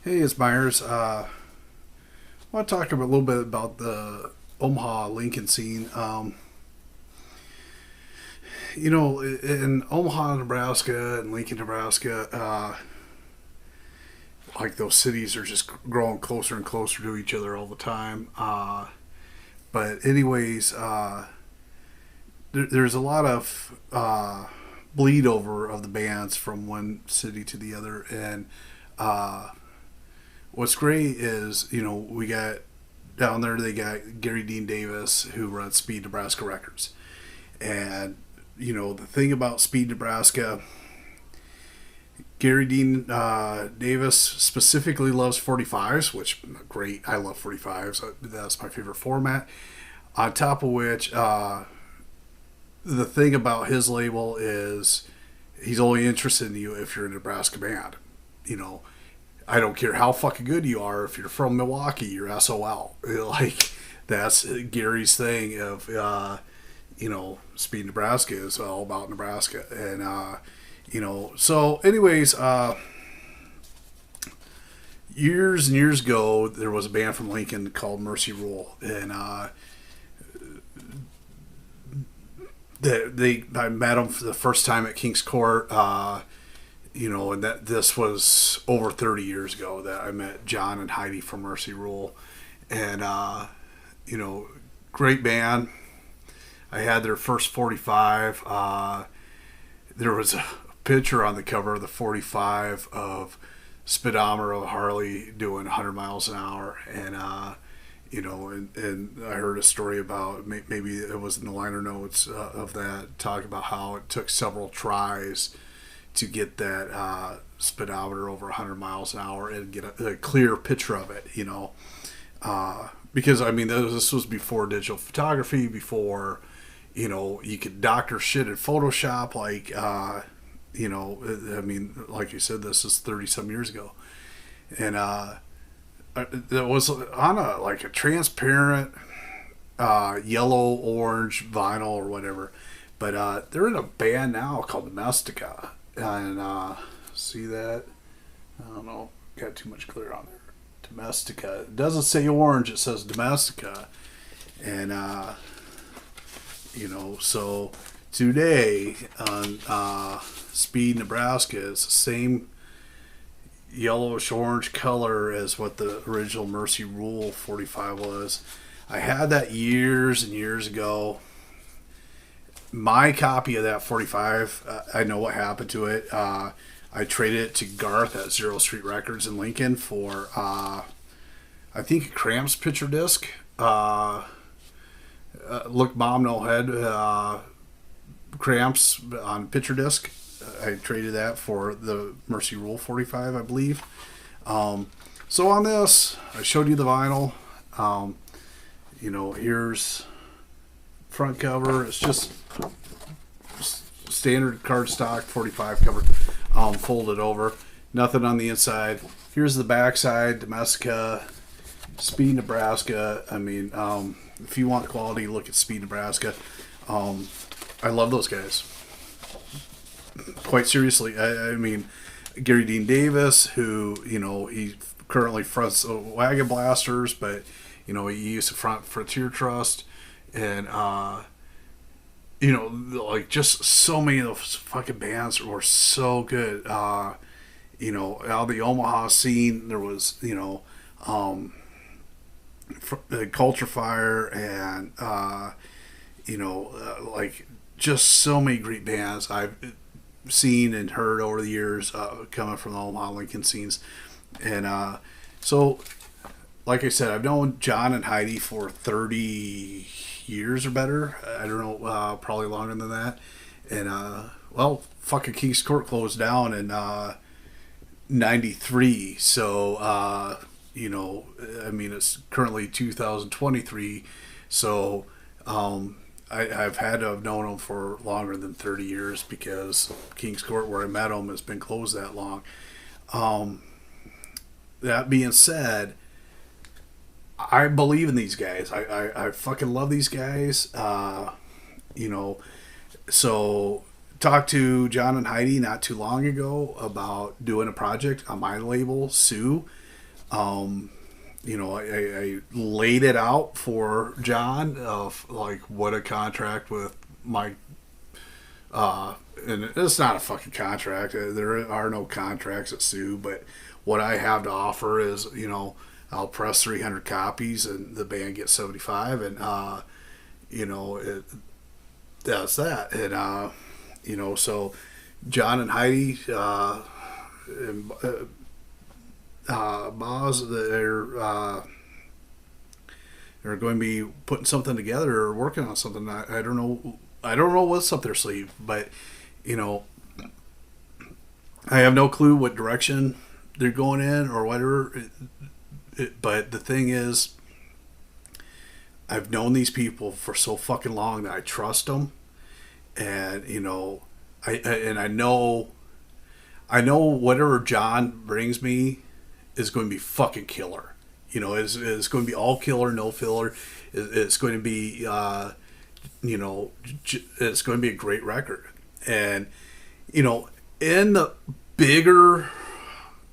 Hey, it's Myers. I want to talk a little bit about the Omaha Lincoln scene. In Omaha, Nebraska, and Lincoln, Nebraska, like those cities are just growing closer and closer to each other all the time. But anyways, there's a lot of bleed over of the bands from one city to the other, and uh, what's great is we got down there. They got Gary Dean Davis who runs Speed Nebraska Records, and the thing about Speed Nebraska, Gary Dean Davis specifically loves 45s, which great. I love 45s. That's my favorite format. On top of which, the thing about his label is he's only interested in you if you're a Nebraska band. You know, I don't care how fucking good you are. If you're from Milwaukee, you're SOL. Like that's Gary's thing of Speed Nebraska is all about Nebraska, and So, anyways, years and years ago, there was a band from Lincoln called Mercy Rule, and I met them for the first time at King's Court. And that this was over 30 years ago that I met John and Heidi from Mercy Rule, and great band. I had their first 45. There was a picture on the cover of the 45 of speedometer of Harley doing 100 miles an hour, and and I heard a story about maybe it was in the liner notes of that, talk about how it took several tries to get that speedometer over 100 miles an hour and get a clear picture of it, because I mean this was before digital photography, before you could doctor shit in Photoshop, like I mean, like you said, this is 30 some years ago, and it was on a transparent yellow orange vinyl or whatever, but they're in a band now called Domestica, and see that, I don't know, got too much clear on there. Domestica, it doesn't say orange, it says Domestica, and so today on Speed Nebraska is the same yellowish orange color as what the original Mercy Rule 45 was. I had that years and years ago. My copy of that 45, I know what happened to it. I traded it to Garth at Zero Street Records in Lincoln for, I think, a Cramps picture disc. Look, Mom, No Head, Cramps on picture disc. I traded that for the Mercy Rule 45, I believe. So on this, I showed you the vinyl. Here's front cover. It's just standard cardstock 45 cover, folded over. Nothing on the inside. Here's the back side. Domestica, Speed Nebraska. I mean, if you want quality, look at Speed Nebraska. I love those guys. Quite seriously, I mean, Gary Dean Davis, who he currently fronts Wagon Blasters, but he used to front Frontier Trust, and like just so many of those fucking bands were so good. Out of the Omaha scene, there was Culture Fire, and like just so many great bands I've seen and heard over the years, coming from the Omaha Lincoln scenes. And so, like I said, I've known John and Heidi for 30 years or better. I don't know, probably longer than that. And fucking King's Court closed down in 93. So I mean, it's currently 2023. So I've had to have known him for longer than 30 years because King's Court, where I met him, has been closed that long. That being said, I believe in these guys. I fucking love these guys. So talked to John and Heidi not too long ago about doing a project on my label, Sioux. You know, I laid it out for John of like what a contract with my and it's not a fucking contract. There are no contracts at Sioux, but what I have to offer is, you know, I'll press 300 copies and the band gets 75, and you know, that's that. And you know, so John and Heidi and Boz, they're going to be putting something together or working on something. I don't know. I don't know what's up their sleeve, but you know, I have no clue what direction they're going in or whatever. But the thing is, I've known these people for so fucking long that I trust them, and you know, I know whatever John brings me is going to be fucking killer. You know, it's going to be all killer, no filler. It's going to be, you know, it's going to be a great record. And, you know, in the bigger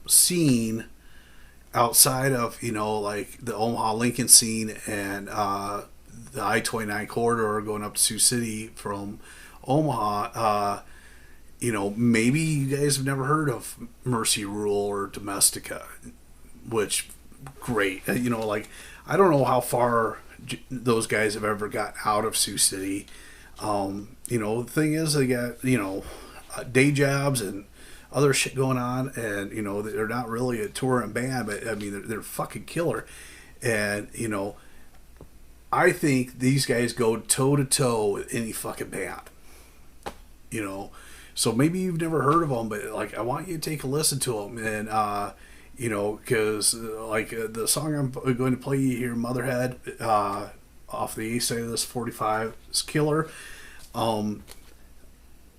scene outside of, you know, like the Omaha Lincoln scene and the I-29 corridor going up to Sioux City from Omaha, you know, maybe you guys have never heard of Mercy Rule or Domestica, which, great. You know, like, I don't know how far those guys have ever got out of Sioux City. You know, the thing is, they got, you know, day jobs and other shit going on, and, you know, they're not really a touring band, but, I mean, they're fucking killer. And, you know, I think these guys go toe-to-toe with any fucking band. You know, so maybe you've never heard of them, but, like, I want you to take a listen to them. And, you know, because, like, the song I'm going to play you here, Motherhead, off the A side of this 45 is killer.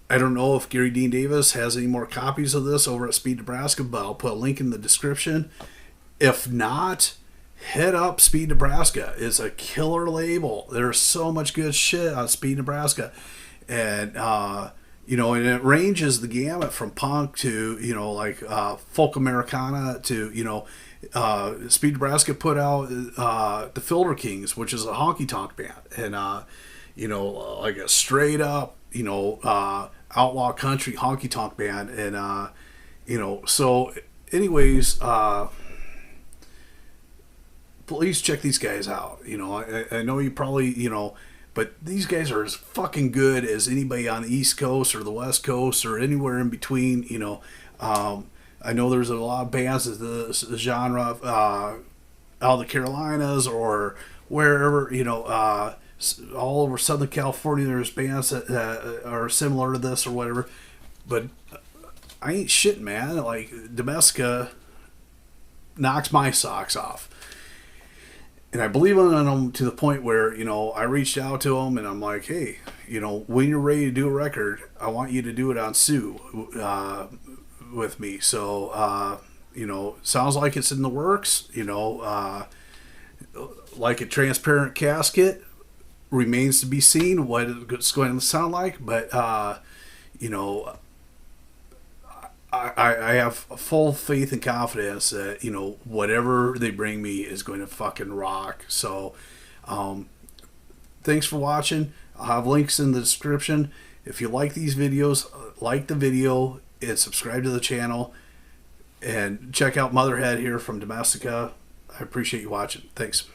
I don't know if Gary Dean Davis has any more copies of this over at Speed Nebraska, but I'll put a link in the description. If not, hit up Speed Nebraska. It's a killer label. There's so much good shit on Speed Nebraska. And, you know, and it ranges the gamut from punk to, you know, like folk Americana to, you know, Speed Nebraska put out the Filter Kings, which is a honky tonk band. And, you know, like a straight up, you know, outlaw country honky tonk band. And, you know, so anyways, please check these guys out. You know, I know you probably, you know, but these guys are as fucking good as anybody on the East Coast or the West Coast or anywhere in between. You know, I know there's a lot of bands of the genre out of the Carolinas or wherever, you know, all over Southern California. There's bands that are similar to this or whatever. But I ain't shitting, man. Like, Domestica knocks my socks off. And I believe in them to the point where, you know, I reached out to them and I'm like, hey, you know, when you're ready to do a record, I want you to do it on Sioux with me. So, you know, sounds like it's in the works. You know, like a Transparent Casket, remains to be seen what it's going to sound like. But, you know, I have full faith and confidence that, you know, whatever they bring me is going to fucking rock. So, thanks for watching. I'll have links in the description. If you like these videos, like the video and subscribe to the channel. And check out Motherhead here from Domestica. I appreciate you watching. Thanks.